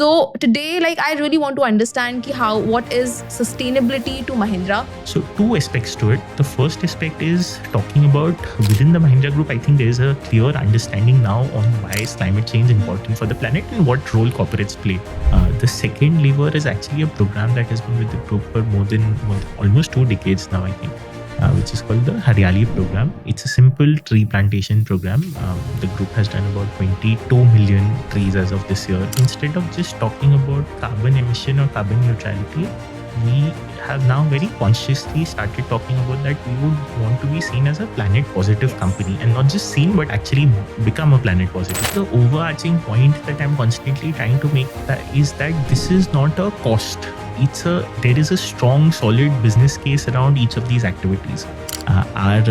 So today, I really want to understand what is sustainability to Mahindra. So two aspects to it. The first aspect is talking about within the Mahindra Group. I think there is a clear understanding now on why is climate change important for the planet and what role corporates play. The second lever is actually a program that has been with the group for more than almost 2 decades now, I think. Which is called the Hariyali program. It's a simple tree plantation program. The group has done about 22 million trees as of this year. Instead of just talking about carbon emission or carbon neutrality, we have now very consciously started talking about that we would want to be seen as a planet positive company, and not just seen but actually become a planet positive. The overarching point that I'm constantly trying to make is that this is not a cost. There is a strong, solid business case around each of these activities. Our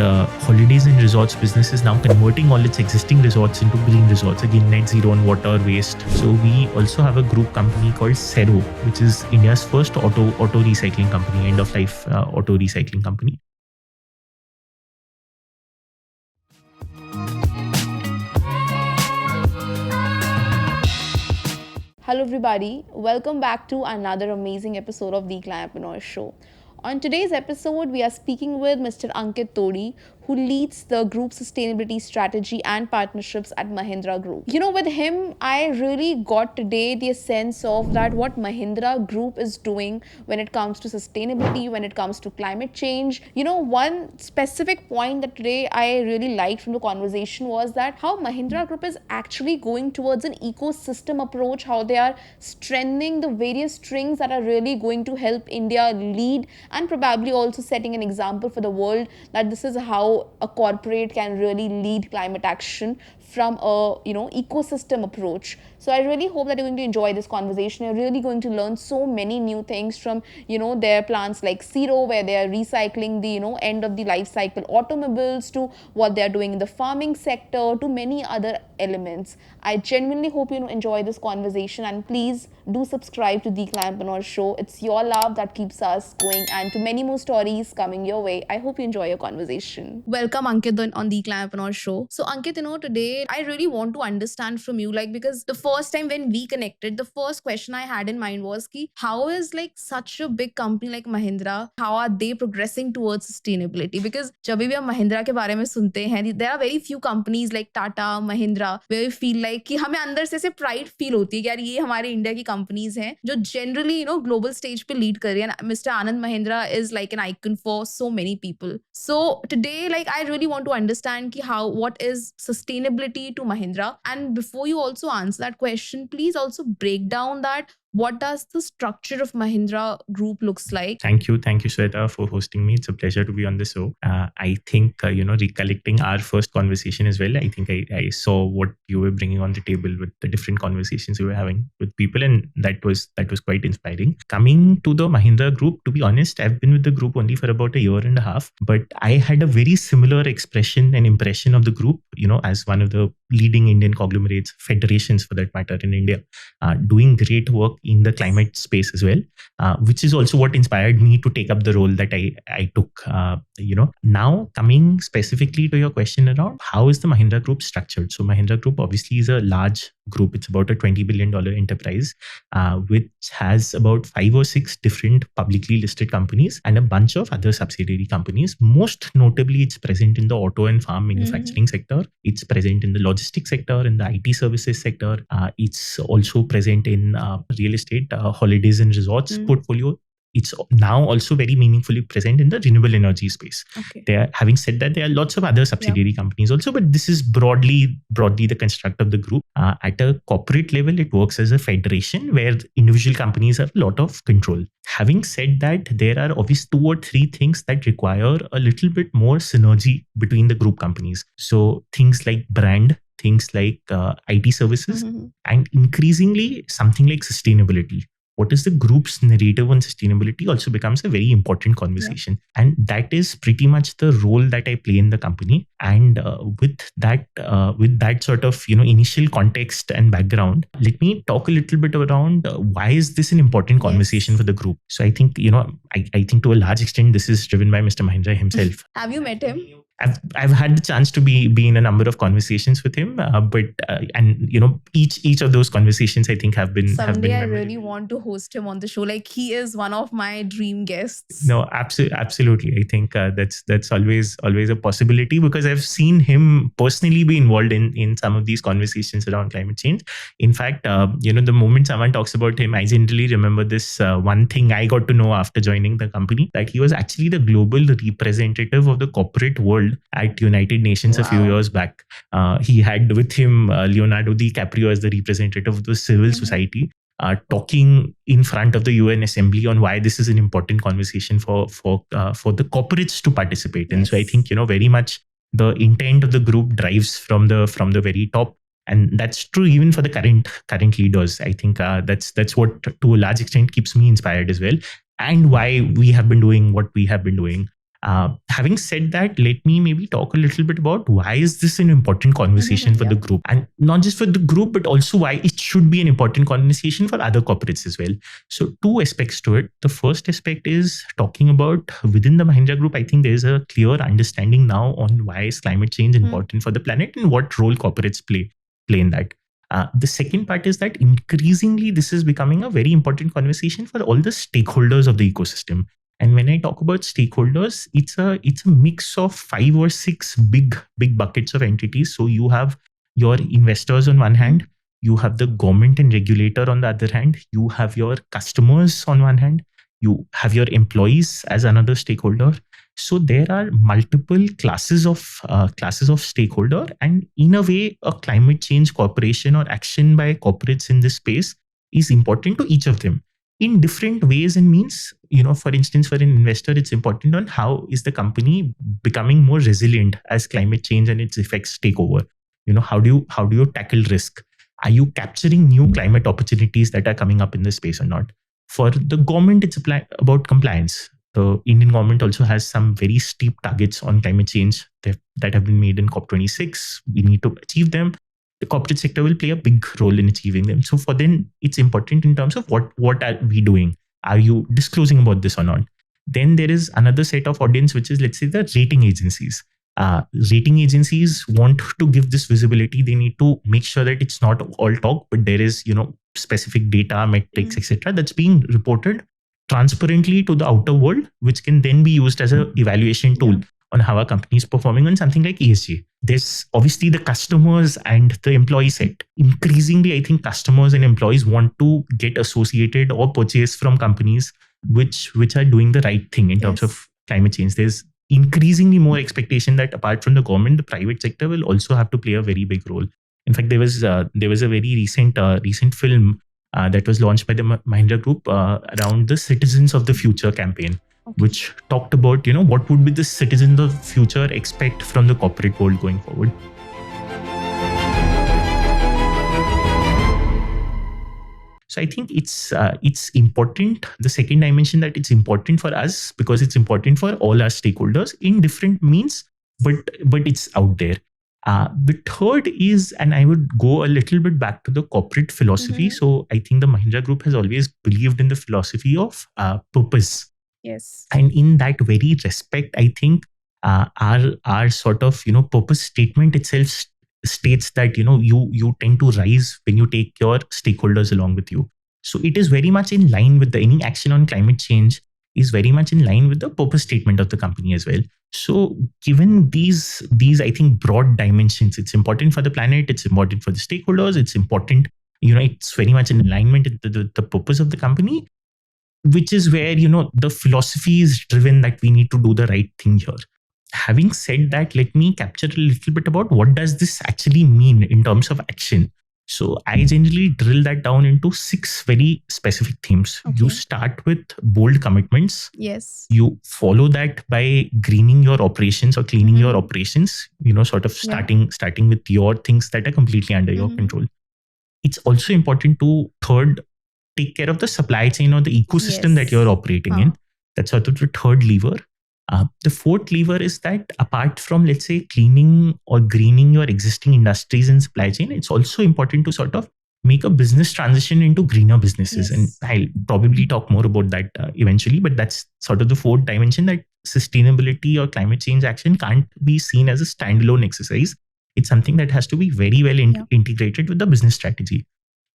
holidays and resorts business is now converting all its existing resorts into green resorts, again net zero on water waste. So we also have a group company called Sero, which is India's first auto recycling company, end of life auto recycling company. Hello everybody, welcome back to another amazing episode of the Climapreneur Show. On today's episode, we are speaking with Mr. Ankit Todi, who leads the group sustainability strategy and partnerships at Mahindra Group. With him, I really got today the sense of that what Mahindra Group is doing when it comes to sustainability, when it comes to climate change. One specific point that today I really liked from the conversation was that how Mahindra Group is actually going towards an ecosystem approach, how they are strengthening the various strings that are really going to help India lead, and probably also setting an example for the world that this is how a corporate can really lead climate action from a ecosystem approach. So I really hope that you're going to enjoy this conversation. You're really going to learn so many new things from their plants like Zero, where they are recycling the end of the life cycle automobiles, to what they are doing in the farming sector, to many other elements. I genuinely hope you enjoy this conversation, and please do subscribe to the Climapreneur Show. It's your love that keeps us going, and to many more stories coming your way. I hope you enjoy your conversation. Welcome Ankit on the Climapreneur Show. So Ankit, today I really want to understand from you, because the first time when we connected, the first question I had in mind was how is such a big company like Mahindra, how are they progressing towards sustainability? Because जब भी हम Mahindra के बारे में सुनते हैं, there are very few companies like Tata, Mahindra, where we feel like कि हमें अंदर से pride feel होती है कि यार ये हमारे इंडिया की companies हैं जो generally global stage पे lead कर रही हैं. Mr. Anand Mahindra is like an icon for so many people. So today I really want to understand what is sustainability to Mahindra, and before you also answer that question, please also break down that what does the structure of Mahindra Group looks like. Thank you Shweta, for hosting me. It's a pleasure to be on the show. I think recollecting our first conversation as well, I think I saw what you were bringing on the table with the different conversations you were having with people, and that was quite inspiring. Coming to the Mahindra Group, to be honest, I've been with the group only for about a year and a half, but I had a very similar expression and impression of the group, as one of the leading Indian conglomerates, federations for that matter, in India, doing great work in the climate space as well, which is also what inspired me to take up the role that I took. Now coming specifically to your question around how is the Mahindra Group structured. So Mahindra Group obviously is a large group. It's about a $20 billion enterprise, which has about 5 or 6 different publicly listed companies and a bunch of other subsidiary companies. Most notably, it's present in the auto and farm manufacturing sector. It's present in the logistics sector, in the IT services sector. It's also present in real estate, holidays and resorts portfolio. It's now also very meaningfully present in the renewable energy space. Okay. Having said that, there are lots of other subsidiary companies also, but this is broadly the construct of the group. At a corporate level, it works as a federation where individual companies have a lot of control. Having said that, there are obviously 2 or 3 things that require a little bit more synergy between the group companies. So things like brand, things like IT services, and increasingly something like sustainability. What is the group's narrative on sustainability also becomes a very important conversation. Yeah. And that is pretty much the role that I play in the company. And with that sort of, initial context and background, let me talk a little bit around why is this an important conversation for the group. So I think, I think to a large extent, this is driven by Mr. Mahindra himself. Have you met him? I've had the chance to be in a number of conversations with him, but and each of those conversations I think have been Someday I memorable. really want to host him on the show. Like, he is one of my dream guests. No, absolutely. I think that's always a possibility, because I've seen him personally be involved in some of these conversations around climate change. In fact, the moment someone talks about him, I generally remember this one thing I got to know after joining the company, that he was actually the global representative of the corporate world at United Nations a few Wow. years back. He had with him Leonardo DiCaprio as the representative of the civil society, talking in front of the UN Assembly on why this is an important conversation for the corporates to participate in. So I think very much the intent of the group drives from the very top, and that's true even for the current leaders. I think that's what to a large extent keeps me inspired as well, and why we have been doing what we have been doing. Having said that, let me maybe talk a little bit about why is this an important conversation for the group, and not just for the group, but also why it should be an important conversation for other corporates as well. So two aspects to it. The first aspect is talking about within the Mahindra Group. I think there's a clear understanding now on why is climate change important for the planet and what role corporates play in that. The second part is that increasingly this is becoming a very important conversation for all the stakeholders of the ecosystem. And when I talk about stakeholders, it's a mix of 5 or 6 big buckets of entities. So you have your investors on one hand, you have the government and regulator on the other hand, you have your customers on one hand, you have your employees as another stakeholder. So there are multiple classes of stakeholder, and in a way, a climate change corporation or action by corporates in this space is important to each of them in different ways and means. For instance, for an investor, it's important on how is the company becoming more resilient as climate change and its effects take over. How do you tackle risk? Are you capturing new climate opportunities that are coming up in this space or not? For the government, it's about compliance. The Indian government also has some very steep targets on climate change that have been made in COP26. We need to achieve them. The corporate sector will play a big role in achieving them. So for them, it's important in terms of what are we doing? Are you disclosing about this or not? Then there is another set of audience, which is, let's say, the rating agencies. Rating agencies want to give this visibility. They need to make sure that it's not all talk, but there is, specific data, metrics, etc., that's being reported transparently to the outer world, which can then be used as an evaluation tool on how a company is performing on something like ESG. There's obviously the customers and the employee set. Increasingly, I think customers and employees want to get associated or purchase from companies which are doing the right thing in terms of climate change. There's increasingly more expectation that apart from the government, the private sector will also have to play a very big role. In fact, there was a very recent film that was launched by the Mahindra Group around the Citizens of the Future campaign, which talked about, what would be the citizens of future expect from the corporate world going forward. So I think it's important. The second dimension, that it's important for us because it's important for all our stakeholders in different means, but it's out there. The third is, and I would go a little bit back to the corporate philosophy. So I think the Mahindra Group has always believed in the philosophy of purpose. Yes. And in that very respect, I think our sort of purpose statement itself states that you tend to rise when you take your stakeholders along with you. So it is very much in line with any action on climate change is very much in line with the purpose statement of the company as well. So given these I think broad dimensions, it's important for the planet, it's important for the stakeholders, it's important, it's very much in alignment with the purpose of the company, which is where the philosophy is driven that we need to do the right thing here. Having said that, let me capture a little bit about what does this actually mean in terms of action. So I generally drill that down into 6 very specific themes. You start with bold commitments. Yes. You follow that by greening your operations or cleaning your operations, sort of starting with your things that are completely under your control. It's also important to third, take care of the supply chain or the ecosystem that you're operating in. That's sort of the third lever. The fourth lever is that apart from, let's say, cleaning or greening your existing industries and supply chain, it's also important to sort of make a business transition into greener businesses. And I'll probably talk more about that eventually, but that's sort of the fourth dimension, that sustainability or climate change action can't be seen as a standalone exercise. It's something that has to be very well integrated with the business strategy.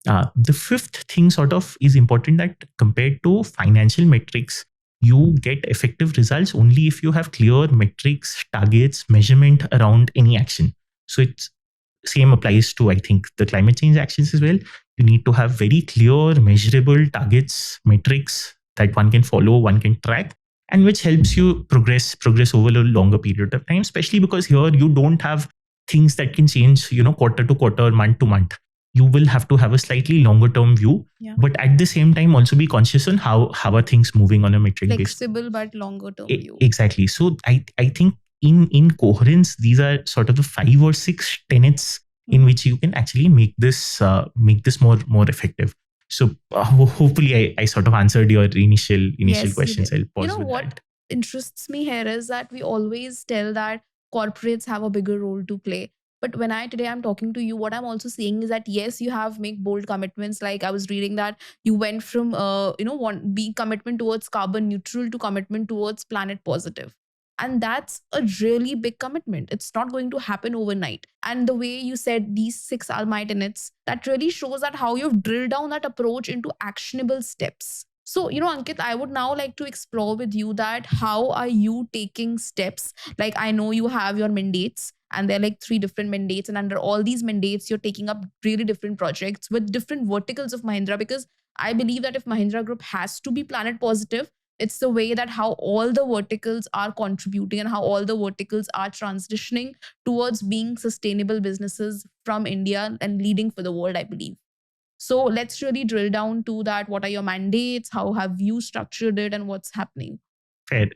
The fifth thing sort of is important, that compared to financial metrics, you get effective results only if you have clear metrics, targets, measurement around any action. So it's same applies to, I think, the climate change actions as well. You need to have very clear, measurable targets, metrics that one can follow, one can track, and which helps you progress over a longer period of time. Especially because here you don't have things that can change, quarter to quarter, month to month. You will have to have a slightly longer term view, but at the same time also be conscious on how are things moving on a metric basis. Flexible but longer term view. Exactly. So I think in coherence, these are sort of the 5 or 6 tenets in which you can actually make this more effective. So hopefully I sort of answered your initial questions. I'll pause with what that. Interests me here is that we always tell that corporates have a bigger role to play. But when today I'm talking to you, what I'm also saying is that yes, you have make bold commitments. Like I was reading that you went from being commitment towards carbon neutral to commitment towards planet positive. And that's a really big commitment. It's not going to happen overnight. And the way you said these 6 are my tenets, that really shows that how you've drilled down that approach into actionable steps. So, Ankit, I would now like to explore with you that how are you taking steps? Like I know you have your mandates and they're like 3 different mandates. And under all these mandates, you're taking up really different projects with different verticals of Mahindra, because I believe that if Mahindra Group has to be planet positive, it's the way that how all the verticals are contributing and how all the verticals are transitioning towards being sustainable businesses from India and leading for the world, I believe. So let's really drill down to that. What are your mandates? How have you structured it and what's happening? Fair.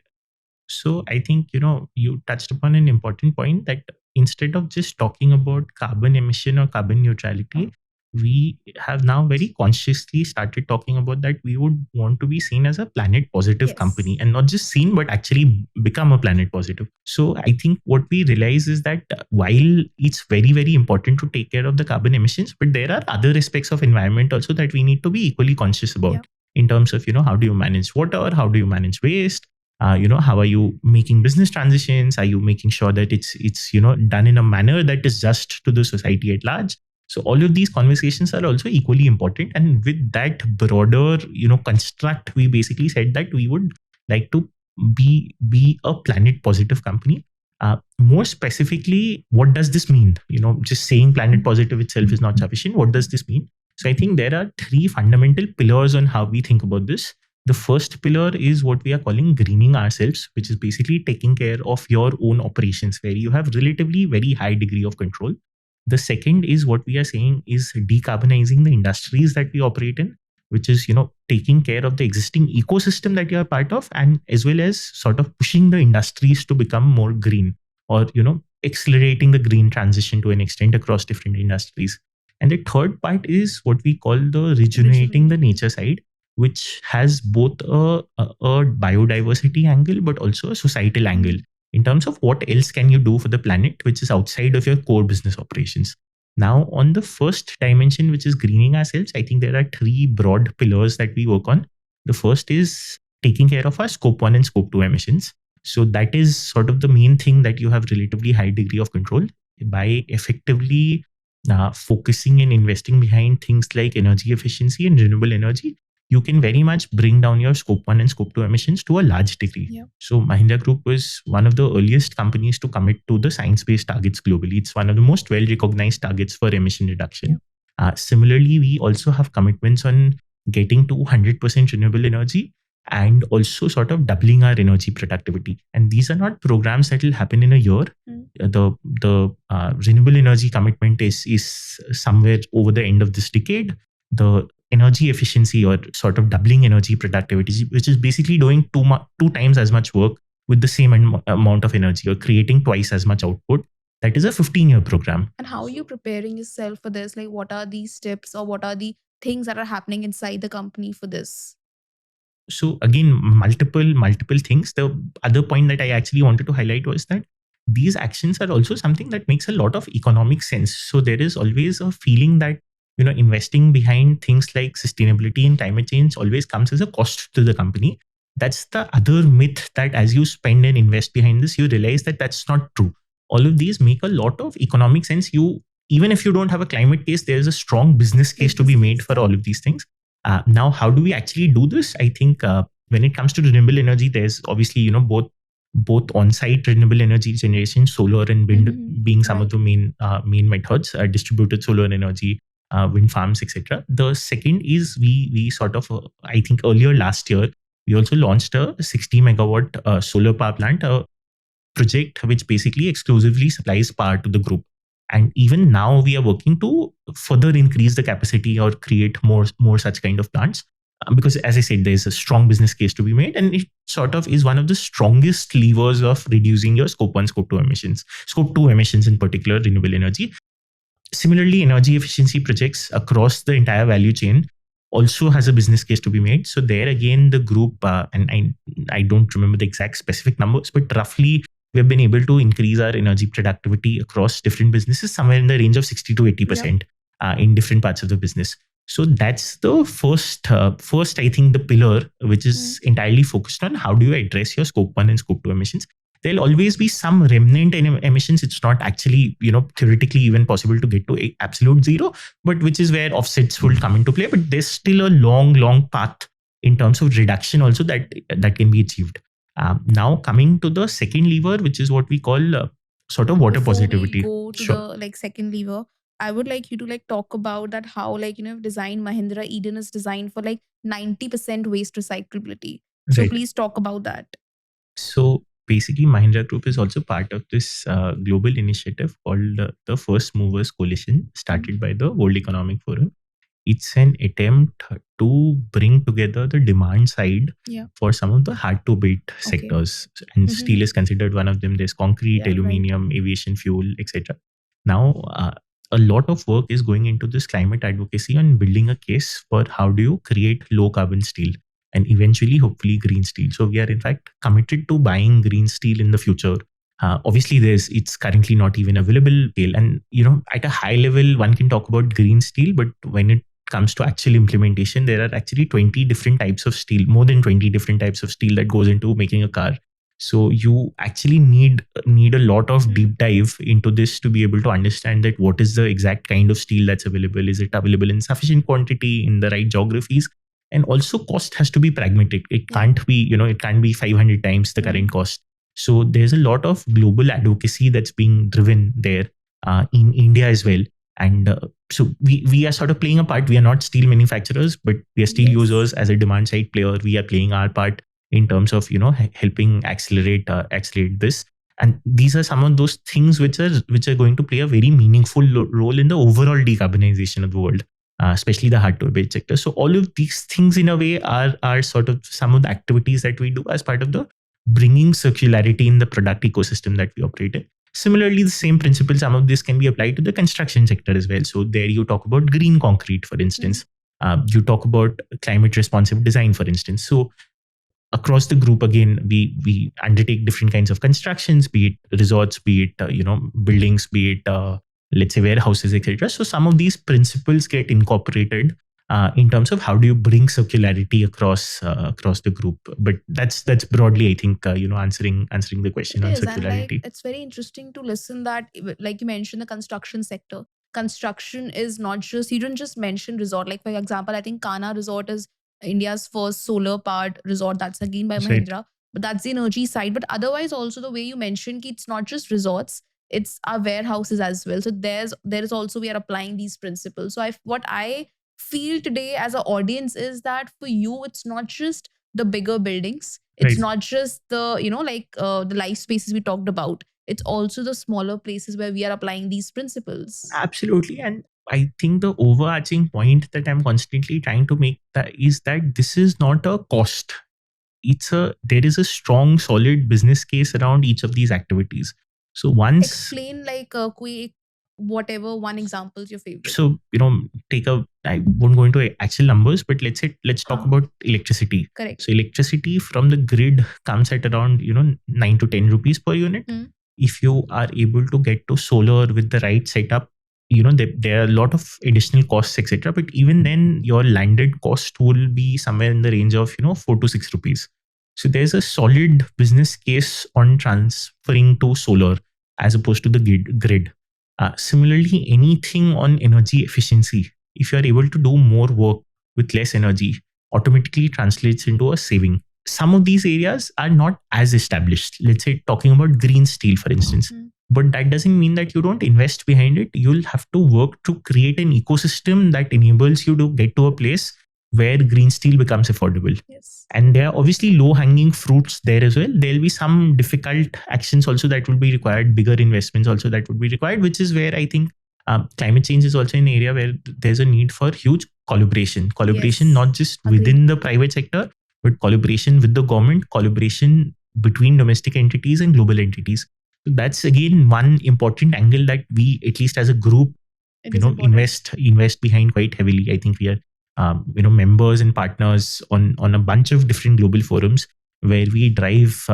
So I think, you touched upon an important point, that instead of just talking about carbon emission or carbon neutrality, we have now very consciously started talking about that we would want to be seen as a planet positive company, and not just seen, but actually become a planet positive. So I think what we realize is that while it's very, very important to take care of the carbon emissions, but there are other aspects of environment also that we need to be equally conscious about in terms of, how do you manage water? How do you manage waste? How are you making business transitions? Are you making sure that it's done in a manner that is just to the society at large? So all of these conversations are also equally important. And with that broader, construct, we basically said that we would like to be a planet positive company. More specifically, what does this mean? Just saying planet positive itself is not sufficient. What does this mean? So I think there are 3 fundamental pillars on how we think about this. The first pillar is what we are calling greening ourselves, which is basically taking care of your own operations where you have relatively very high degree of control. The second is what we are saying is decarbonizing the industries that we operate in, which is, taking care of the existing ecosystem that you are part of, and as well as sort of pushing the industries to become more green, or, accelerating the green transition to an extent across different industries. And the third part is what we call the rejuvenating the nature side, which has both a biodiversity angle, but also a societal angle in terms of what else can you do for the planet, which is outside of your core business operations. Now, on the first dimension, which is greening ourselves, I think there are 3 broad pillars that we work on. The first is taking care of our scope 1 and scope 2 emissions. So that is sort of the main thing that you have relatively high degree of control by effectively focusing and investing behind things like energy efficiency and renewable energy. You can very much bring down your scope 1 and scope 2 emissions to a large degree. So Mahindra Group was one of the earliest companies to commit to the science-based targets globally. It's one of the most well-recognized targets for emission reduction. Similarly, we also have commitments on getting to 100% renewable energy and also sort of doubling our energy productivity. And these are not programs that will happen in a year. The renewable energy commitment is somewhere over the end of this decade. The energy efficiency, or sort of doubling energy productivity, which is basically doing 2 times as much work with the same amount of energy, or creating twice as much output. That is a 15-year program. And how are you preparing yourself for this? Like, what are these steps, or what are the things that are happening inside the company for this? So again, multiple things. The other point that I actually wanted to highlight was that these actions are also something that makes a lot of economic sense. So there is always a feeling that investing behind things like sustainability and climate change always comes as a cost to the company. that's the other myth, that as you spend and invest behind this, you realize that that's not true. All of these make a lot of economic sense. You, even if you don't have a climate case, there's a strong business case to be made for all of these things. Now, how do we actually do this? I think when it comes to renewable energy, there's obviously, both on-site renewable energy generation, solar and wind being some of the main methods, distributed solar energy, wind farms, etc. The second is we sort of, I think earlier last year, we also launched a 60 megawatt solar power plant, a project which basically exclusively supplies power to the group. And even now we are working to further increase the capacity or create more such kind of plants. Because as I said, there's a strong business case to be made, and it sort of is one of the strongest levers of reducing your scope 1, scope 2 emissions, scope 2 emissions in particular, renewable energy. Similarly, energy efficiency projects across the entire value chain also has a business case to be made. So there again, the group, and I don't remember the exact specific numbers, but roughly we have been able to increase our energy productivity across different businesses somewhere in the range of 60 to 80% in different parts of the business. So that's the first, I think, the pillar, which is entirely focused on how do you address your scope 1 and scope 2 emissions. There'll always be some remnant in emissions. It's not actually, theoretically even possible to get to absolute zero, but which is where offsets will come into play. But there's still a long path in terms of reduction also that can be achieved. Now coming to the second lever, which is what we call sort of water Before positivity. we go to the second lever, I would like you to talk about that, how design Mahindra Eden is designed for 90% waste recyclability. So Right. please talk about that. So basically, Mahindra Group is also part of this global initiative called the First Movers Coalition, started by the World Economic Forum. It's an attempt to bring together the demand side for some of the hard to build sectors. And steel is considered one of them. There's concrete, aluminium, aviation fuel, etc. Now, a lot of work is going into this climate advocacy on building a case for how do you create low carbon steel and eventually, hopefully, green steel. So we are in fact committed to buying green steel in the future. Obviously, it's currently not even available. And at a high level, one can talk about green steel, but when it comes to actual implementation, there are actually 20 different types of steel, more than 20 different types of steel that goes into making a car. So you actually need a lot of deep dive into this to be able to understand that what is the exact kind of steel that's available. Is it available in sufficient quantity in the right geographies? And also cost has to be pragmatic. It can't be, it can't be 500 times the current cost. So there's a lot of global advocacy that's being driven there in India as well. And so we are sort of playing a part. We are not steel manufacturers, but we are steel users. As a demand side player, we are playing our part in terms of helping accelerate this. And these are some of those things which are going to play a very meaningful role in the overall decarbonization of the world, especially the hard to abate sector. So all of these things in a way are sort of some of the activities that we do as part of the bringing circularity in the product ecosystem that we operate in. Similarly, the same principle, some of this can be applied to the construction sector as well. So there you talk about green concrete, for instance. You talk about climate responsive design, for instance. So across the group, again, we undertake different kinds of constructions, be it resorts, be it buildings, be it let's say warehouses, etc. So some of these principles get incorporated in terms of how do you bring circularity across the group. But that's broadly, I think, answering the question on circularity. And it's very interesting to listen that, like you mentioned, the construction sector. Construction is not just, you didn't just mention resort. Like for example, I think Kana Resort is India's first solar powered resort. That's again by Mahindra. But that's the energy side. But otherwise, also the way you mentioned, it's not just resorts, it's our warehouses as well. So there is also, we are applying these principles. So what I feel today as an audience is that for you, it's not just the bigger buildings. It's not just the, the life spaces we talked about. It's also the smaller places where we are applying these principles. Absolutely. And I think the overarching point that I'm constantly trying to make is that this is not a cost. There is a strong, solid business case around each of these activities. So once explain quick, whatever one example is your favorite. So I won't go into actual numbers, but let's talk about electricity. Correct. So electricity from the grid comes at around 9 to 10 rupees per unit. If you are able to get to solar with the right setup, there are a lot of additional costs, etc. But even then, your landed cost will be somewhere in the range of 4 to 6 rupees. So there's a solid business case on transferring to solar as opposed to the grid. Similarly, anything on energy efficiency, if you are able to do more work with less energy, automatically translates into a saving. Some of these areas are not as established. Let's say talking about green steel, for instance. But that doesn't mean that you don't invest behind it. You'll have to work to create an ecosystem that enables you to get to a place where green steel becomes affordable. Yes. And there are obviously low hanging fruits there as well. There'll be some difficult actions also that will be required, bigger investments also that would be required, which is where I think climate change is also an area where there's a need for huge collaboration. Collaboration, Yes. not just Agreed. within the private sector, but collaboration with the government, collaboration between domestic entities and global entities. So that's again one important angle that we, at least as a group, It is important. invest behind quite heavily. I think we are members and partners on a bunch of different global forums where we drive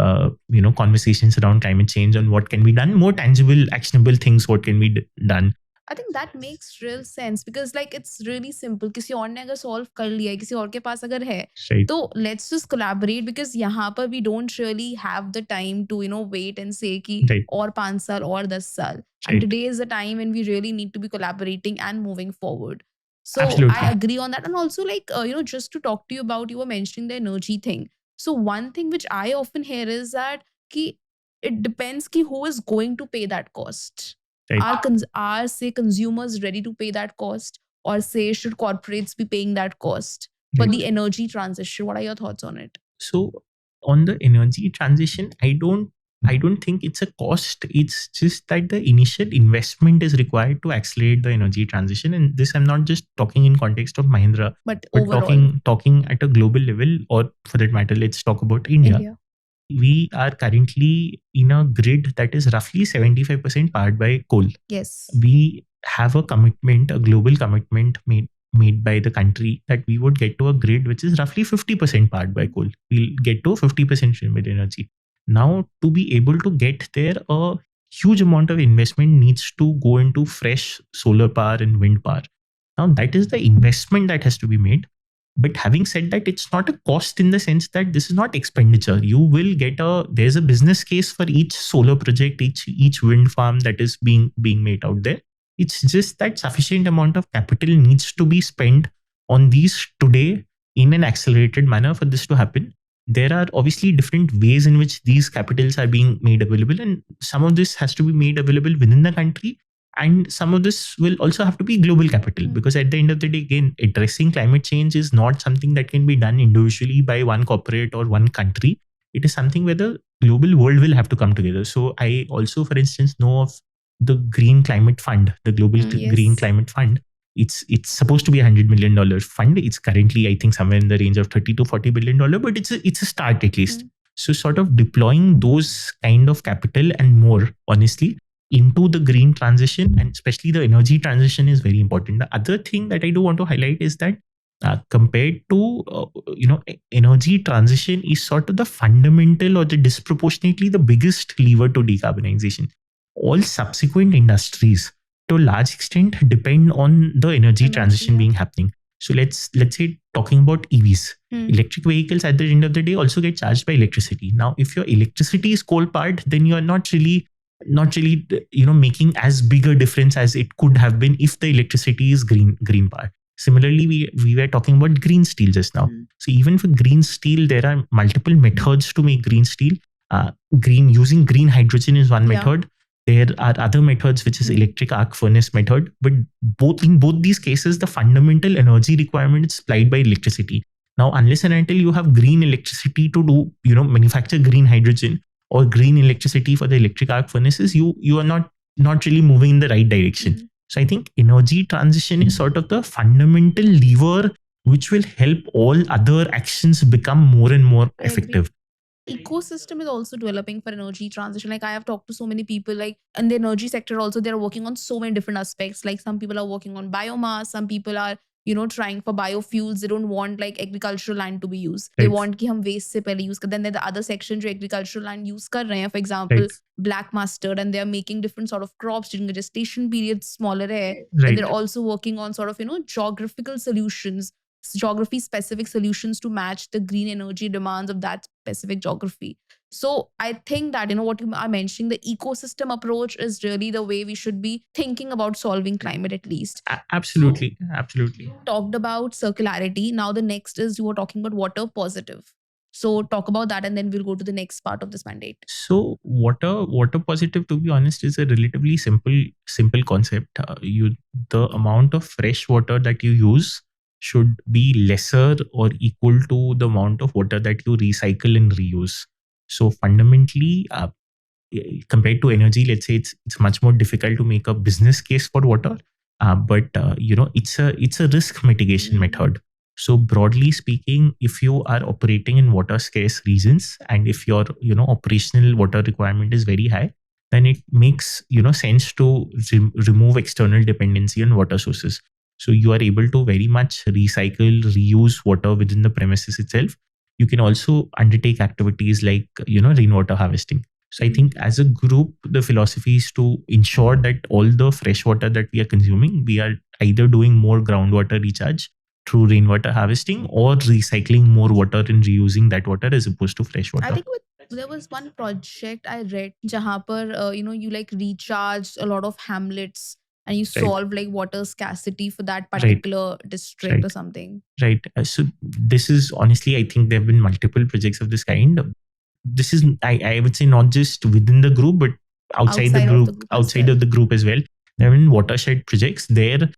conversations around climate change on what can be done, more tangible, actionable things, what can be done. I think that makes real sense because like it's really simple. किसी और ने अगर solve कर लिया है, किसी और के पास अगर है, Right. तो let's just collaborate because यहाँ पर we don't really have the time to wait and say कि Right. और 5 साल और 10 साल. And Right. today is the time when we really need to be collaborating and moving forward. So Absolutely. I agree on that. And also like, just to talk to you about, you were mentioning the energy thing. So one thing which I often hear is that कि it depends कि who is going to pay that cost. Right. Are say consumers ready to pay that cost, or say should corporates be paying that cost for Right. the energy transition? What are your thoughts on it? So on the energy transition, I don't think it's a cost. It's just that the initial investment is required to accelerate the energy transition. And this, I'm not just talking in context of Mahindra, But but overall, talking at a global level, or for that matter, let's talk about India. India. We are currently in a grid that is roughly 75% powered by coal. Yes. We have a commitment, a global commitment made by the country that we would get to a grid which is roughly 50% powered by coal. We'll get to 50% renewable energy. Now, to be able to get there, a huge amount of investment needs to go into fresh solar power and wind power. Now, that is the investment that has to be made. But having said that, it's not a cost in the sense that this is not expenditure. You will get there's a business case for each solar project, each wind farm that is being made out there. It's just that sufficient amount of capital needs to be spent on these today in an accelerated manner for this to happen. There are obviously different ways in which these capitals are being made available, and some of this has to be made available within the country, and some of this will also have to be global capital, because at the end of the day, again, addressing climate change is not something that can be done individually by one corporate or one country. It is something where the global world will have to come together. So I also, for instance, know of the Green Climate Fund, the Global Yes. Green Climate Fund. It's supposed to be $100 million fund. It's currently, I think, somewhere in the range of $30 to $40 billion, but it's a start at least. So sort of deploying those kind of capital and more, honestly, into the green transition, and especially the energy transition, is very important. The other thing that I do want to highlight is that compared to energy transition is sort of the fundamental or the disproportionately the biggest lever to decarbonization. All subsequent industries to a large extent depend on the energy transition being happening. So let's say talking about EVs, electric vehicles at the end of the day also get charged by electricity. Now, if your electricity is coal powered, then you are not really making as big a difference as it could have been if the electricity is green power. Similarly, we were talking about green steel just now. So even for green steel, there are multiple methods to make green steel. Using green hydrogen is one method. There are other methods, which is electric arc furnace method. But in both these cases, the fundamental energy requirement is supplied by electricity. Now, unless and until you have green electricity to manufacture green hydrogen or green electricity for the electric arc furnaces, you are not really moving in the right direction. So I think energy transition is sort of the fundamental lever which will help all other actions become more and more effective. Ecosystem is also developing for energy transition. Like I have talked to so many people, like in the energy sector also, they're working on so many different aspects. Like some people are working on biomass, some people are trying for biofuels. They don't want like agricultural land to be used. They want कि हम waste से पहले use कर. Then there's the other section जो agricultural land use कर रहे हैं. For example, black mustard, and they are making different sort of crops during the gestation period smaller है. And they're also working on sort of geographical solutions, geography specific solutions to match the green energy demands of that specific geography. So I think that, what you are mentioning, the ecosystem approach is really the way we should be thinking about solving climate, at least. Absolutely, absolutely. Talked about circularity. Now the next is, you were talking about water positive. So talk about that, and then we'll go to the next part of this mandate. So water positive, to be honest, is a relatively simple concept. The amount of fresh water that you use should be lesser or equal to the amount of water that you recycle and reuse. So fundamentally, compared to energy, let's say it's much more difficult to make a business case for water, but it's a risk mitigation method. So broadly speaking, if you are operating in water scarce regions, and if your operational water requirement is very high, then it makes sense to remove external dependency on water sources. So you are able to very much recycle, reuse water within the premises itself. You can also undertake activities like rainwater harvesting. So I think as a group, the philosophy is to ensure that all the fresh water that we are consuming, we are either doing more groundwater recharge through rainwater harvesting, or recycling more water and reusing that water as opposed to fresh water. I think there was one project I read, jahan par, you like recharged a lot of hamlets and you solve like water scarcity for that particular district or something. Right. So this is honestly, I think there have been multiple projects of this kind. This is, I would say, not just within the group, but outside the group, outside of the group as well. There have been watershed projects. There,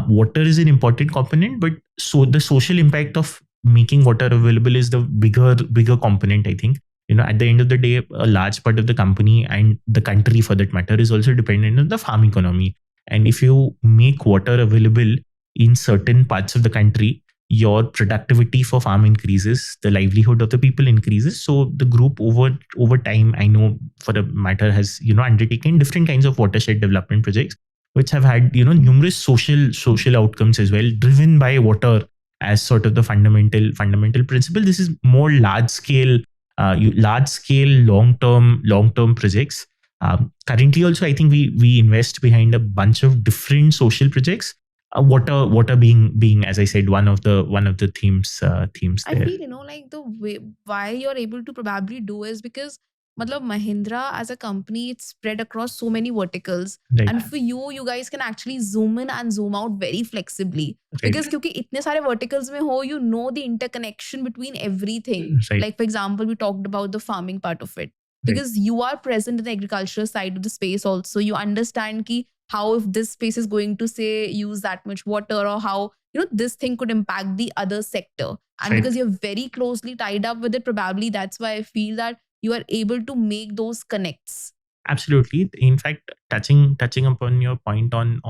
water is an important component, but so the social impact of making water available is the bigger component, I think. At the end of the day, a large part of the company and the country, for that matter, is also dependent on the farm economy. And if you make water available in certain parts of the country, your productivity for farm increases, the livelihood of the people increases. So the group over time, I know for a matter, has undertaken different kinds of watershed development projects, which have had numerous social outcomes as well, driven by water as sort of the fundamental principle. This is more large scale, long term projects. Currently, also, I think we invest behind a bunch of different social projects. Water being, as I said, one of the themes. I feel like the way why you're able to probably do is because Mahindra as a company, it's spread across so many verticals. Right. And for you guys can actually zoom in and zoom out very flexibly. Right. Because kyunki itne sare verticals mein ho, the interconnection between everything. Right. Like for example, we talked about the farming part of it. Because you are present in the agricultural side of the space also. You understand ki how, if this space is going to say use that much water, or how this thing could impact the other sector. And because you're very closely tied up with it, probably that's why I feel that you are able to make those connects. Absolutely. In fact, touching upon your point on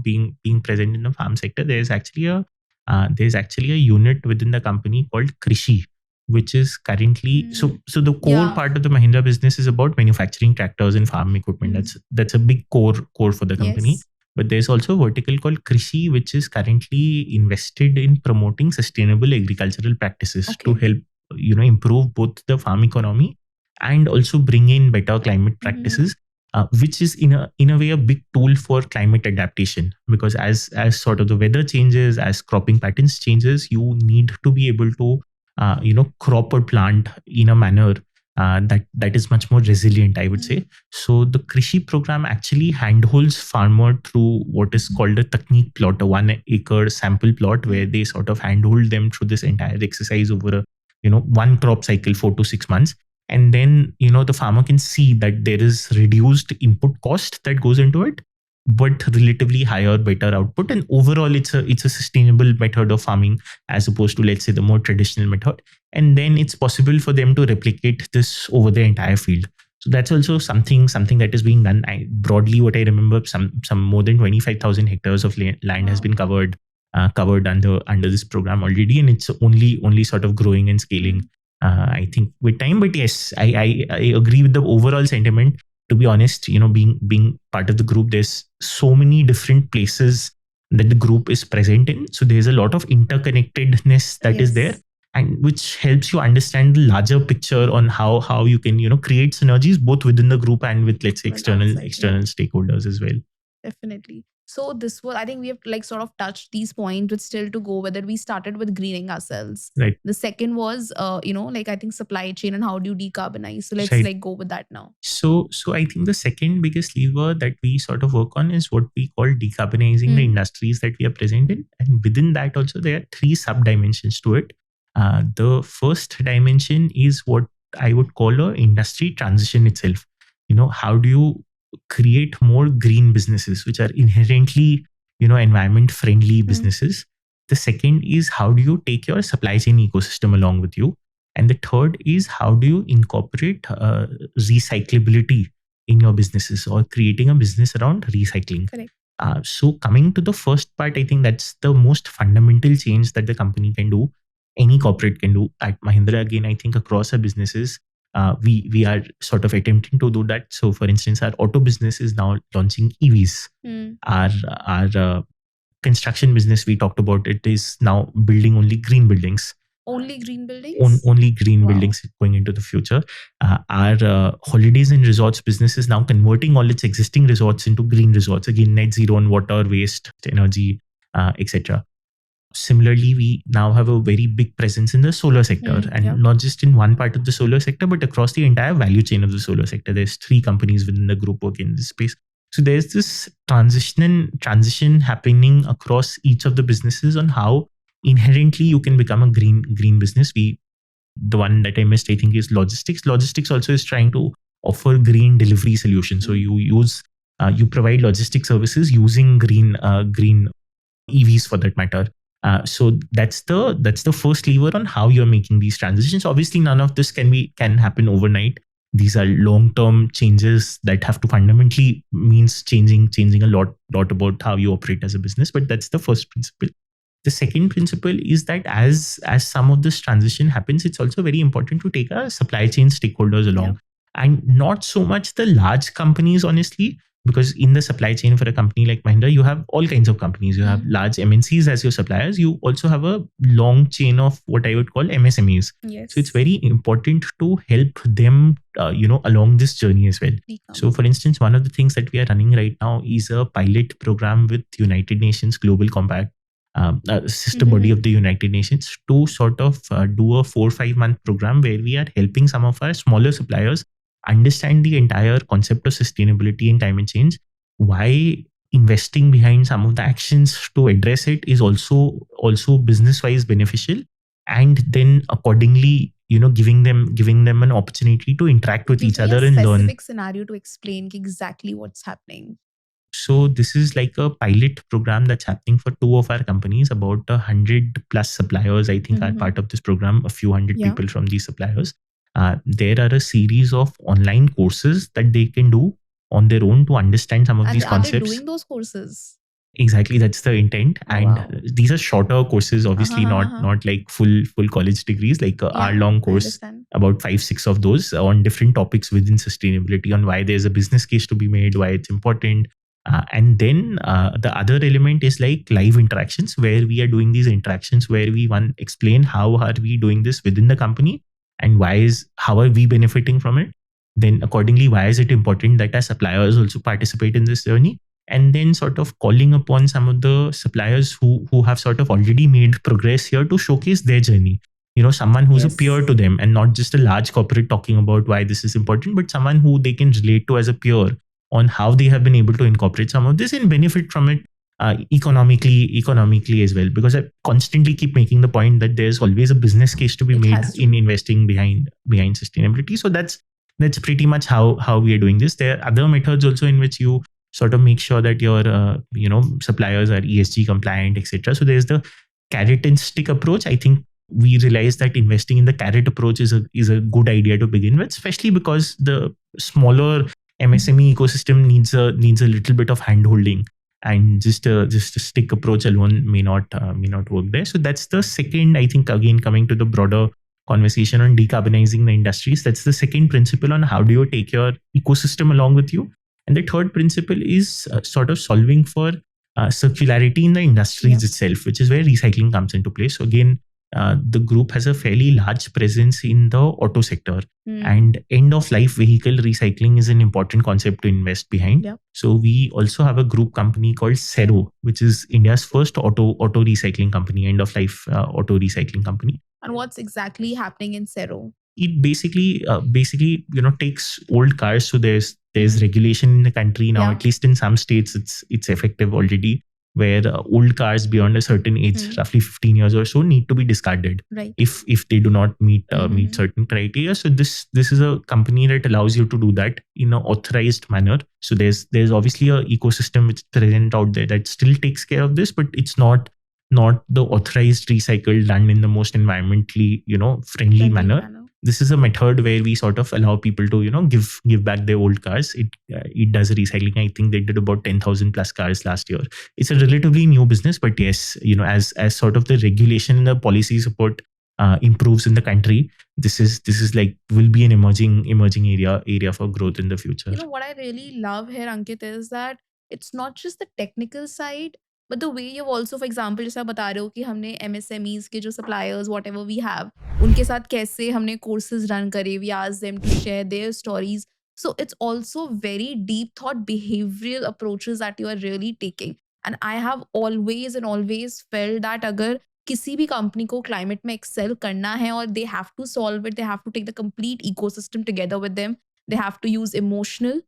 being present in the farm sector, there's actually a unit within the company called Krishi, which is currently so the core part of the Mahindra business is about manufacturing tractors and farm equipment. That's a big core for the company. Yes. But there's also a vertical called Krishi, which is currently invested in promoting sustainable agricultural practices to help improve both the farm economy and also bring in better climate practices, which is in a way a big tool for climate adaptation. Because as sort of the weather changes, as cropping patterns changes, you need to be able to crop or plant in a manner that is much more resilient, I would say. So the Krishi program actually handholds farmer through what is called a technique plot, a 1 acre sample plot, where they sort of handhold them through this entire exercise over a one crop cycle, 4 to 6 months. And then the farmer can see that there is reduced input cost that goes into it, but relatively higher, better output. And overall, it's a sustainable method of farming as opposed to, let's say, the more traditional method. And then it's possible for them to replicate this over the entire field. So that's also something that is being done. Broadly, what I remember, some more than 25,000 hectares of land has been covered under this program already, and it's only sort of growing and scaling. I think with time. But yes, I agree with the overall sentiment. To be honest, being part of the group, there's so many different places that the group is present in. So there's a lot of interconnectedness that is there, and which helps you understand the larger picture on how you can create synergies both within the group and with, let's say, external stakeholders as well. Definitely. So this was, I think we have like sort of touched these points, but still to go, whether we started with greening ourselves. Right. The second was, like I think supply chain and how do you decarbonize. So let's Right. like go with that now. So I think the second biggest lever that we sort of work on is what we call decarbonizing the industries that we are present in. And within that also, there are three sub-dimensions to it. The first dimension is what I would call a industry transition itself. How do you create more green businesses, which are inherently, environment friendly businesses? The second is how do you take your supply chain ecosystem along with you? And the third is how do you incorporate recyclability in your businesses or creating a business around recycling? Correct. So coming to the first part, I think that's the most fundamental change that the company can do, any corporate can do. At Mahindra, again, I think across our businesses, we are sort of attempting to do that. So for instance, our auto business is now launching EVs. Our construction business, we talked about, it is now building only green buildings. Only green buildings? Only green buildings going into the future. Our holidays and resorts business is now converting all its existing resorts into green resorts. Again, net zero on water, waste, energy, etc. Similarly, we now have a very big presence in the solar sector, and not just in one part of the solar sector, but across the entire value chain of the solar sector. There's 3 companies within the group working in this space. So there's this transition happening across each of the businesses on how inherently you can become a green business. The one that I missed, I think, is logistics. Logistics also is trying to offer green delivery solutions. So you provide logistic services using green EVs for that matter. So that's the first lever on how you're making these transitions. Obviously, none of this can happen overnight. These are long-term changes that have to fundamentally means changing a lot about how you operate as a business. But that's the first principle. The second principle is that as some of this transition happens, it's also very important to take our supply chain stakeholders along, and not so much the large companies, honestly, because in the supply chain for a company like Mahindra, you have all kinds of companies. You have large MNCs as your suppliers. You also have a long chain of what I would call MSMEs. Yes. So it's very important to help them, along this journey as well. So for instance, one of the things that we are running right now is a pilot program with United Nations Global Compact, sister body of the United Nations, to sort of do a 4 or 5 month program where we are helping some of our smaller suppliers understand the entire concept of sustainability and climate change, why investing behind some of the actions to address it is also business wise beneficial, and then accordingly, giving them an opportunity to interact with each other and learn. Specific scenario to explain exactly what's happening. So this is like a pilot program that's happening for 2 of our companies. About 100 plus suppliers, I think, are part of this program. A few hundred people from these suppliers. There are a series of online courses that they can do on their own to understand some of these concepts. Are they doing those courses? Exactly, that's the intent. And these are shorter courses, obviously, not like full college degrees, like a hour-long course, about 5-6 of those on different topics within sustainability, on why there's a business case to be made, why it's important. And then the other element is like live interactions, where we are doing these interactions where we explain how are we doing this within the company, and how are we benefiting from it. Then accordingly, why is it important that our suppliers also participate in this journey? And then sort of calling upon some of the suppliers who have sort of already made progress here to showcase their journey. Someone who's a peer to them, and not just a large corporate talking about why this is important, but someone who they can relate to as a peer on how they have been able to incorporate some of this and benefit from it economically as well. Because I constantly keep making the point that there's always a business case to be made in investing behind sustainability. So that's pretty much how we are doing this. There are other methods also in which you sort of make sure that your suppliers are ESG compliant, etc. So there's the carrot and stick approach. I think we realize that investing in the carrot approach is a good idea to begin with, especially because the smaller MSME ecosystem needs a little bit of hand holding, and just a stick approach alone may not work there. So that's the second, I think, again coming to the broader conversation on decarbonizing the industries, that's the second principle on how do you take your ecosystem along with you. And the third principle is sort of solving for circularity in the industries itself, which is where recycling comes into play. So again, Mahindra, as a company, we have a very clear vision on how we want to the group has a fairly large presence in the auto sector. And end of life vehicle recycling is an important concept to invest behind. Yeah. So we also have a group company called Cero, which is India's first auto recycling company, end of life auto recycling company. And what's exactly happening in Cero? It basically takes old cars. So there's regulation in the country now. Yeah. At least in some states, it's effective already, where old cars beyond a certain age, roughly 15 years or so, need to be discarded. Right. If they do not meet certain criteria. So this is a company that allows you to do that in an authorized manner. So there's obviously a ecosystem which is present out there that still takes care of this, but it's not the authorized recycle done in the most environmentally friendly manner. This is a method where we sort of allow people to give back their old cars. It does recycling. I think they did about 10,000 plus cars last year. It's a relatively new business, but yes, as sort of the regulation and the policy support improves in the country, this is like will be an emerging area for growth in the future. What I really love here, Ankit, is that it's not just the technical side, but the way you've also, for example, जैसा बता रहे हो कि हमने MSMEs के जो suppliers, whatever we have, उनके साथ कैसे हमने courses run करे, we ask them to share their stories. So it's also very deep thought behavioral approaches that you are really taking. And I have always felt that अगर किसी भी company को climate में excel करना है और they have to solve it, they have to take the complete ecosystem together with them. They have to use emotional,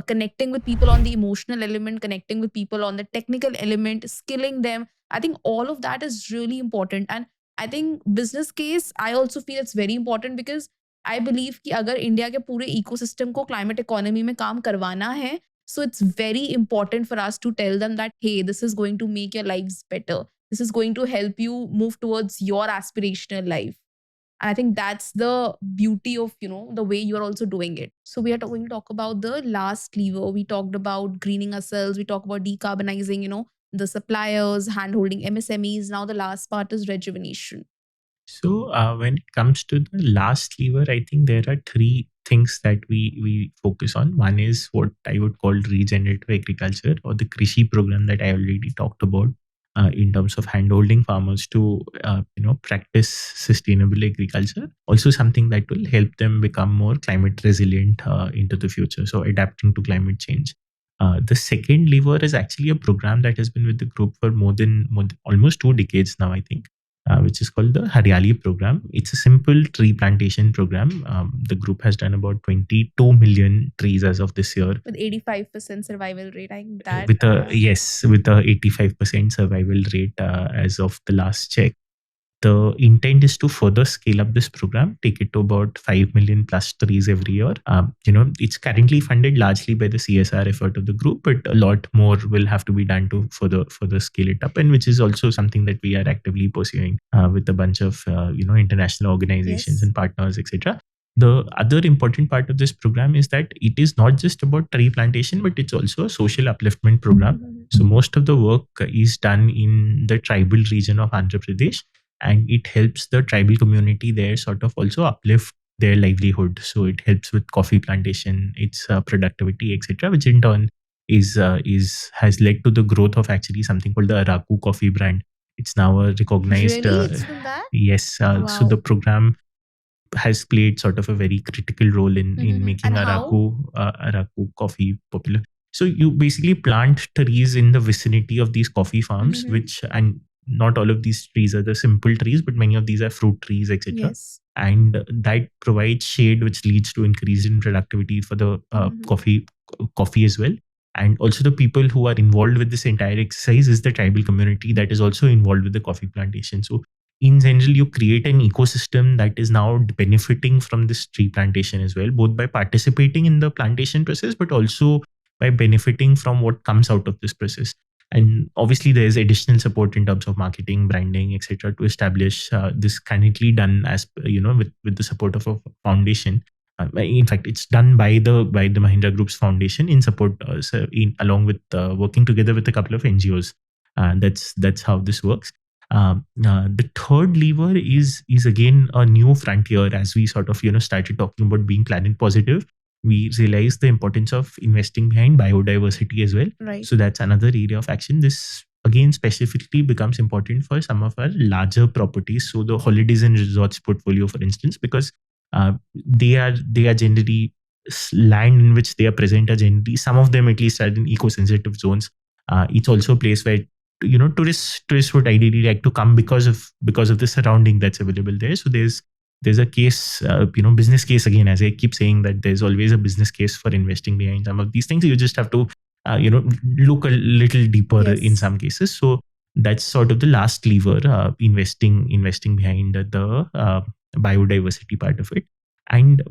connecting with people on the emotional element, connecting with people on the technical element, skilling them. I think all of that is really important. And I think business case, I also feel it's very important because I believe कि अगर India के पूरे ecosystem को climate economy में काम करवाना है, so it's very important for us to tell them that, hey, this is going to make your lives better. This is going to help you move towards your aspirational life. And I think that's the beauty of, the way you're also doing it. So we are going to talk about the last lever. We talked about greening ourselves. We talked about decarbonizing, the suppliers, hand-holding MSMEs. Now the last part is rejuvenation. So when it comes to the last lever, I think there are three things that we focus on. One is what I would call regenerative agriculture, or the Krishi program that I already talked about. In terms of handholding farmers to practice sustainable agriculture, also something that will help them become more climate resilient into the future, so adapting to climate change. The second lever is actually a program that has been with the group for more than almost 2 decades now, I think, which is called the Hariyali program. It's a simple tree plantation program. The group has done about 22 million trees as of this year, with 85% survival rate. I think that with a 85% survival rate as of the last check. The intent is to further scale up this program, take it to about 5 million plus trees every year. It's currently funded largely by the CSR effort of the group, but a lot more will have to be done to further scale it up, and which is also something that we are actively pursuing with a bunch of international organizations and partners, etc. The other important part of this program is that it is not just about tree plantation, but it's also a social upliftment program. So most of the work is done in the tribal region of Andhra Pradesh, and it helps the tribal community there sort of also uplift their livelihood. So it helps with coffee plantation, its productivity, etc., which in turn has led to the growth of actually something called the Araku coffee brand. It's now a recognized. Really? It's been that? Yes. Wow. So the program has played sort of a very critical role in making Araku coffee popular. So you basically plant trees in the vicinity of these coffee farms, and not all of these trees are the simple trees, but many of these are fruit trees, etc. Yes. And that provides shade, which leads to increase in productivity for the coffee as well. And also the people who are involved with this entire exercise is the tribal community that is also involved with the coffee plantation. So in general, you create an ecosystem that is now benefiting from this tree plantation as well, both by participating in the plantation process, but also by benefiting from what comes out of this process. And obviously, there is additional support in terms of marketing, branding, etc., to establish this. Currently done as with the support of a foundation. In fact, it's done by the Mahindra Group's foundation in support, along with working together with a couple of NGOs. That's how this works. The third lever is again a new frontier. As we sort of started talking about being planet positive, we realized the importance of investing behind biodiversity as well. Right. So that's another area of action. This again specifically becomes important for some of our larger properties. So the holidays and resorts portfolio, for instance, because they are generally land in which they are present are generally, some of them at least, are in eco-sensitive zones. It's also a place where tourists would ideally like to come because of the surrounding that's available there. So there's a case, business case, again, as I keep saying, that there's always a business case for investing behind some of these things. You just have to look a little deeper in Yes. some cases. So that's sort of the last lever, investing behind the biodiversity part of it. And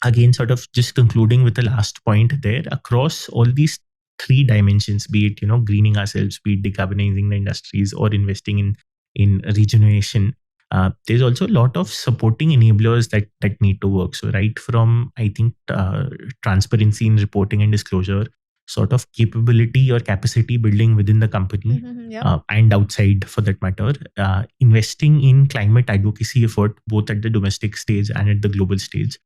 again, sort of just concluding with the last point there, across all these three dimensions, be it greening ourselves, be it decarbonizing the industries, or investing in regeneration, there's also a lot of supporting enablers that need to work. So right from, I think, transparency in reporting and disclosure, sort of capability or capacity building within the company, Yep. and outside for that matter, investing in climate advocacy effort both at the domestic stage and at the global stage,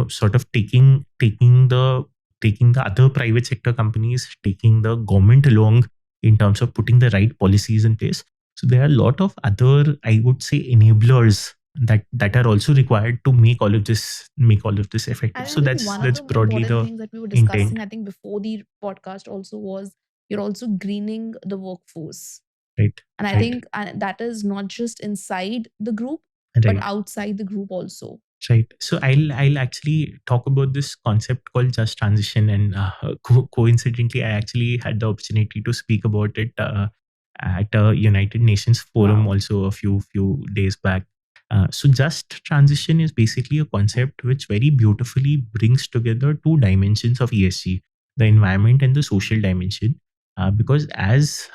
sort of taking the other private sector companies, taking the government along in terms of putting the right policies in place. So there are a lot of other, I would say, enablers that are also required to make all of this effective. And I So think that's one of that's the broadly important the things that we were intent. discussing, I think, before the podcast also was you're also greening the workforce. Right. And I Right. think that is not just inside the group, but Right. outside the group also. Right. So I'll actually talk about this concept called just transition, and coincidentally, I actually had the opportunity to speak about it at a United Nations forum Wow. also a few days back. So just transition is basically a concept which very beautifully brings together two dimensions of ESG: the environment and the social dimension. Because as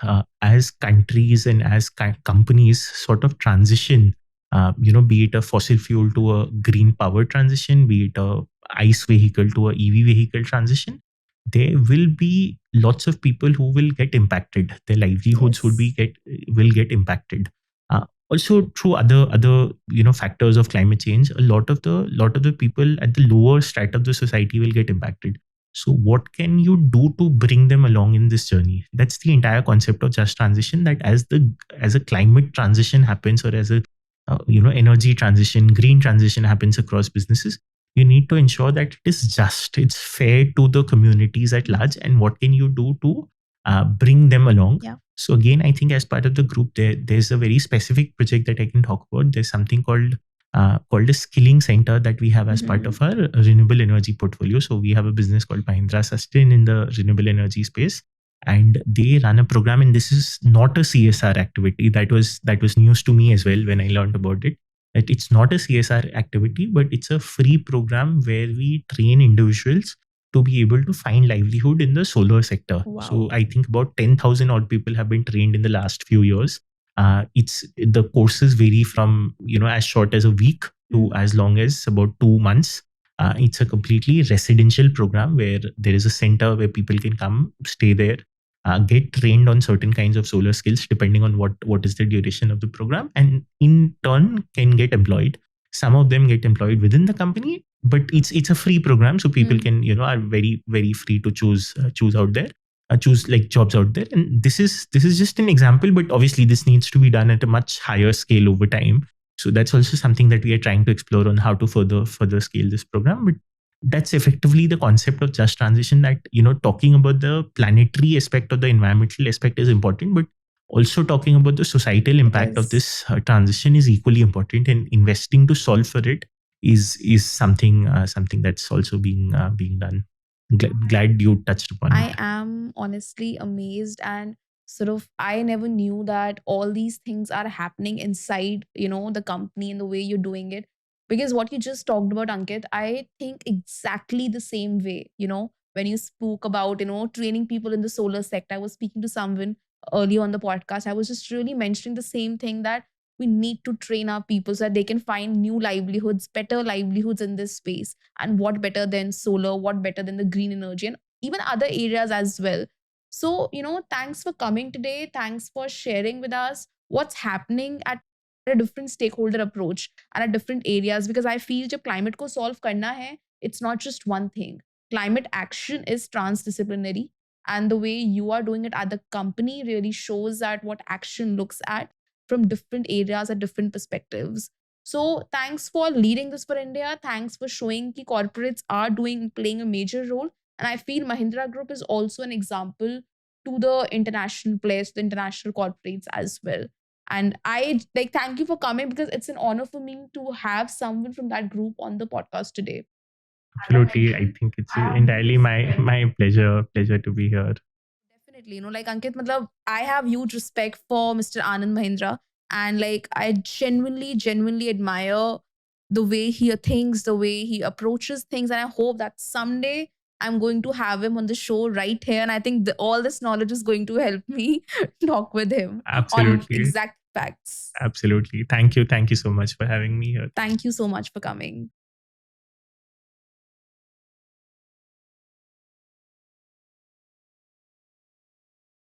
countries and as companies sort of transition, be it a fossil fuel to a green power transition, be it a ICE vehicle to a EV vehicle transition, there will be lots of people who will get impacted. Their livelihoods Yes. will get impacted. Also, through other factors of climate change, a lot of the people at the lower strata of the society will get impacted. So, what can you do to bring them along in this journey? That's the entire concept of just transition. That as a climate transition happens, or as a energy transition, green transition happens across businesses, you need to ensure that it's fair to the communities at large, and what can you do to bring them along. Yeah. So again, I think as part of the group, there's a very specific project that I can talk about. There's something called a skilling center that we have as part of our renewable energy portfolio. So we have a business called Mahindra Susten in the renewable energy space, and they run a program. And this is not a CSR activity. That was news to me as well when I learned about it. That it's not a CSR activity, but it's a free program where we train individuals to be able to find livelihood in the solar sector. Wow. So I think about 10,000 odd people have been trained in the last few years. It's the courses vary from as short as a week to as long as about 2 months. It's a completely residential program where there is a center where people can come, stay there, get trained on certain kinds of solar skills depending on what is the duration of the program, and in turn can get employed. Some of them get employed within the company, but it's a free program, so people can are very very free to choose out there, choose like jobs out there. And this is just an example, but obviously this needs to be done at a much higher scale over time. So that's also something that we are trying to explore on how to further scale this program. But that's effectively the concept of just transition, that talking about the planetary aspect or the environmental aspect is important, but also talking about the societal impact of this transition is equally important, and investing to solve for it is something that's also being done. Glad you touched upon I it. am honestly amazed, and sort of I never knew that all these things are happening inside, the company and the way you're doing it. Because what you just talked about, Ankit, I think exactly the same way, when you spoke about, training people in the solar sector. I was speaking to someone earlier on the podcast. I was just really mentioning the same thing, that we need to train our people so that they can find new livelihoods, better livelihoods in this space. And what better than solar, what better than the green energy, and even other areas as well. So, thanks for coming today. Thanks for sharing with us what's happening at a different stakeholder approach and at different areas. Because I feel जब climate को solve करना है, it's not just one thing. Climate action is transdisciplinary, and the way you are doing it at the company really shows that what action looks at from different areas at different perspectives. So thanks for leading this for India. Thanks for showing that corporates are playing a major role. And I feel Mahindra Group is also an example to the international players, the international corporates as well. And I like thank you for coming, because it's an honor for me to have someone from that group on the podcast today. Absolutely. I think it's entirely my pleasure to be here. Definitely, like Ankit, matlab, I have huge respect for Mr. Anand Mahindra, and like I genuinely admire the way he thinks, the way he approaches things, and I hope that someday I'm going to have him on the show right here, and I think all this knowledge is going to help me talk with him on Absolutely. exact facts. Absolutely. Thank you so much for having me here. Thank you so much for coming.